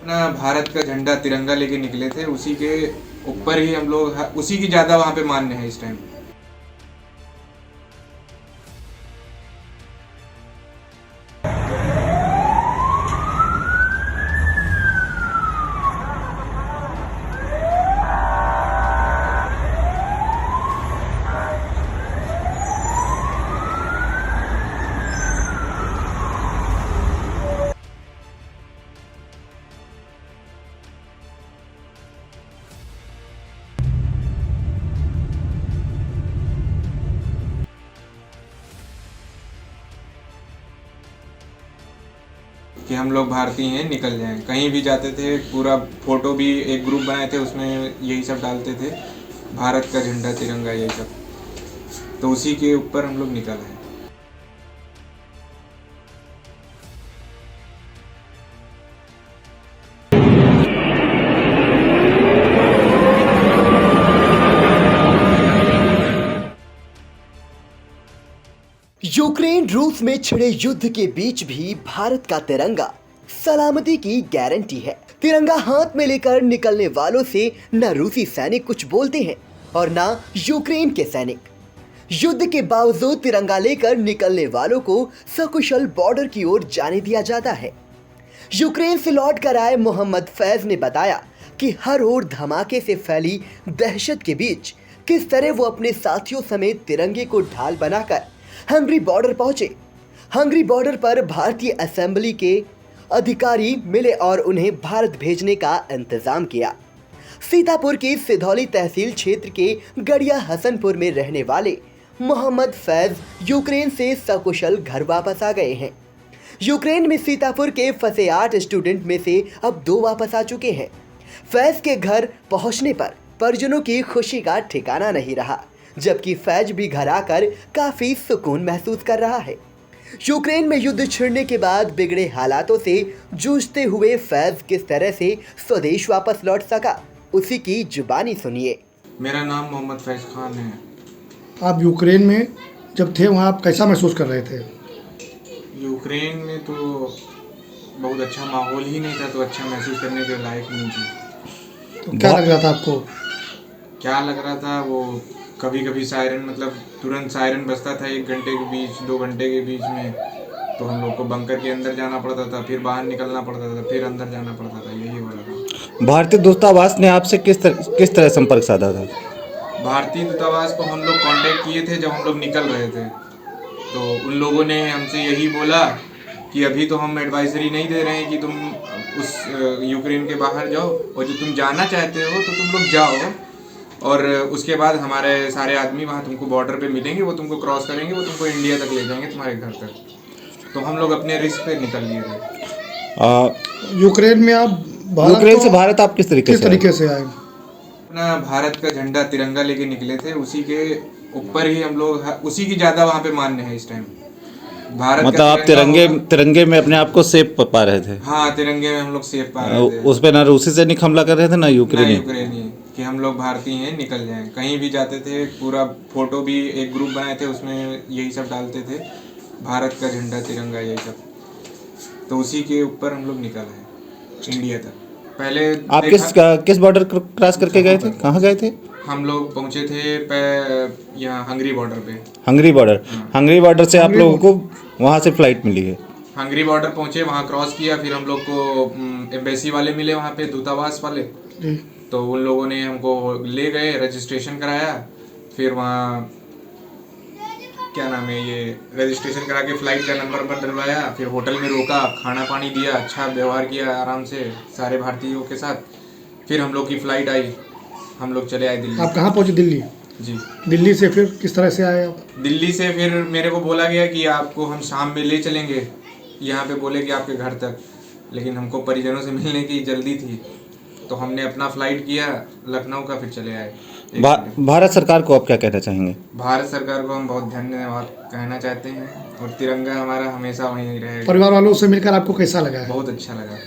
अपना भारत का झंडा तिरंगा लेके निकले थे, उसी के ऊपर ही हम लोग, उसी की ज़्यादा वहाँ पे मान्य है इस टाइम। कि हम लोग भारतीय हैं, निकल जाएं। कहीं भी जाते थे, पूरा फोटो भी एक ग्रुप बनाए थे, उसमें यही सब डालते थे, भारत का झंडा तिरंगा यही सब। तो उसी के ऊपर हम लोग निकल आए। यूक्रेन रूस में छिड़े युद्ध के बीच भी भारत का तिरंगा सलामती की गारंटी है। तिरंगा हाथ में लेकर निकलने वालों से न रूसी सैनिक कुछ बोलते हैं और न यूक्रेन के सैनिक। युद्ध के बावजूद तिरंगा लेकर निकलने वालों को सकुशल बॉर्डर की ओर जाने दिया जाता है। यूक्रेन से लौट कर आए मोहम्मद फैज ने बताया कि हर ओर धमाके से फैली दहशत के बीच किस तरह वो अपने साथियों समेत तिरंगे को ढाल बनाकर हंगरी बॉर्डर पहुंचे। हंगरी बॉर्डर पर भारतीय असेंबली के अधिकारी मिले और उन्हें भारत भेजने का इंतजाम किया। सीतापुर की सिधौली तहसील क्षेत्र के गड़िया हसनपुर में रहने वाले मोहम्मद फैज यूक्रेन से सकुशल घर वापस आ गए हैं। यूक्रेन में सीतापुर के फंसे 8 स्टूडेंट में से अब 2 वापस आ चुके हैं। फैज के घर पहुंचने पर परिजनों की खुशी का ठिकाना नहीं रहा, जबकि फैज भी घर आकर काफी सुकून महसूस कर रहा है। यूक्रेन में युद्ध छिड़ने के बाद बिगड़े हालातों से जूझते हुए फैज किस तरह से स्वदेश वापस लौट सका, उसी की जुबानी सुनिए। मेरा नाम मोहम्मद फैज खान है। आप यूक्रेन में जब थे वहाँ आप कैसा महसूस कर रहे थे? यूक्रेन में तो बहुत अच्छा माहौल ही नहीं था, तो अच्छा महसूस करने के लायक नहीं थी। तो क्या लग रहा था आपको? क्या लग रहा था, वो कभी कभी सायरन, मतलब तुरंत सायरन बजता था 1 घंटे के बीच, 2 घंटे के बीच में, तो हम लोग को बंकर के अंदर जाना पड़ता था, फिर बाहर निकलना पड़ता था, फिर अंदर जाना पड़ता था, यही हो रहा था। भारतीय दूतावास ने आपसे किस तरह संपर्क साधा था? भारतीय दूतावास को हम लोग कांटेक्ट किए थे जब हम लोग निकल रहे थे, तो उन लोगों ने हमसे यही बोला कि अभी तो हम एडवाइजरी नहीं दे रहे हैं कि तुम उस यूक्रेन के बाहर जाओ, और जो तुम जाना चाहते हो तो तुम लोग जाओ, और उसके बाद हमारे सारे आदमी वहाँ तुमको बॉर्डर पे मिलेंगे, वो तुमको क्रॉस करेंगे, वो तुमको इंडिया तक ले जाएंगे, तुम्हारे घर तक। तो हम लोग अपने रिस्क पे निकल लिए थे। यूक्रेन में आप यूक्रेन से भारत आप किस तरीके से आए? अपना भारत का झंडा तिरंगा लेके निकले थे, उसी के ऊपर ही हम लोग, उसी की ज़्यादा वहाँ पे मान्य है इस टाइम। भारत मतलब आप तिरंगे में अपने आप को सेफ पा रहे थे? हाँ, तिरंगे में हम लोग सेफ पा रहे थे। उस पे ना रूसी सैनिक हमला कर रहे थे ना यूक्रेनी कि हम लोग भारतीय हैं, निकल जाएं। कहीं भी जाते थे, पूरा फोटो भी एक ग्रुप बनाए थे, उसमें यही सब डालते थे, भारत का झंडा तिरंगा यही सब। तो उसी के ऊपर हम लोग निकल आए इंडिया तक। पहले आप किस बॉर्डर क्रॉस करके गए थे? कहाँ गए थे? हम लोग पहुँचे थे यहाँ हंगरी बॉर्डर पे। हंगरी बॉर्डर से आप लोगों को वहाँ से फ्लाइट मिली है? हंगरी बॉर्डर पहुँचे, वहाँ क्रॉस किया, फिर हम लोग को एम्बेसी वाले मिले वहाँ पे, दूतावास वाले, तो उन लोगों ने हमको ले गए, रजिस्ट्रेशन कराया, फिर वहाँ क्या नाम है ये, रजिस्ट्रेशन करा के फ्लाइट का नंबर डलवाया, फिर होटल में रोका, खाना पानी दिया, अच्छा व्यवहार किया आराम से सारे भारतीयों के साथ। फिर हम लोग की फ़्लाइट आई, हम लोग चले आए दिल्ली। आप कहाँ पहुँचे? दिल्ली? जी। दिल्ली से फिर किस तरह से आए आप? दिल्ली से फिर मेरे को बोला गया कि आपको हम शाम में ले चलेंगे, यहाँ पे बोले कि आपके घर तक, लेकिन हमको परिजनों से मिलने की जल्दी थी, तो हमने अपना फ्लाइट किया लखनऊ का, फिर चले आए। भारत सरकार को आप क्या कहना चाहेंगे? भारत सरकार को हम बहुत धन्यवाद कहना चाहते हैं, और तिरंगा हमारा हमेशा वहीं रहेगा। परिवार वालों से मिलकर आपको कैसा लगा? बहुत अच्छा लगा।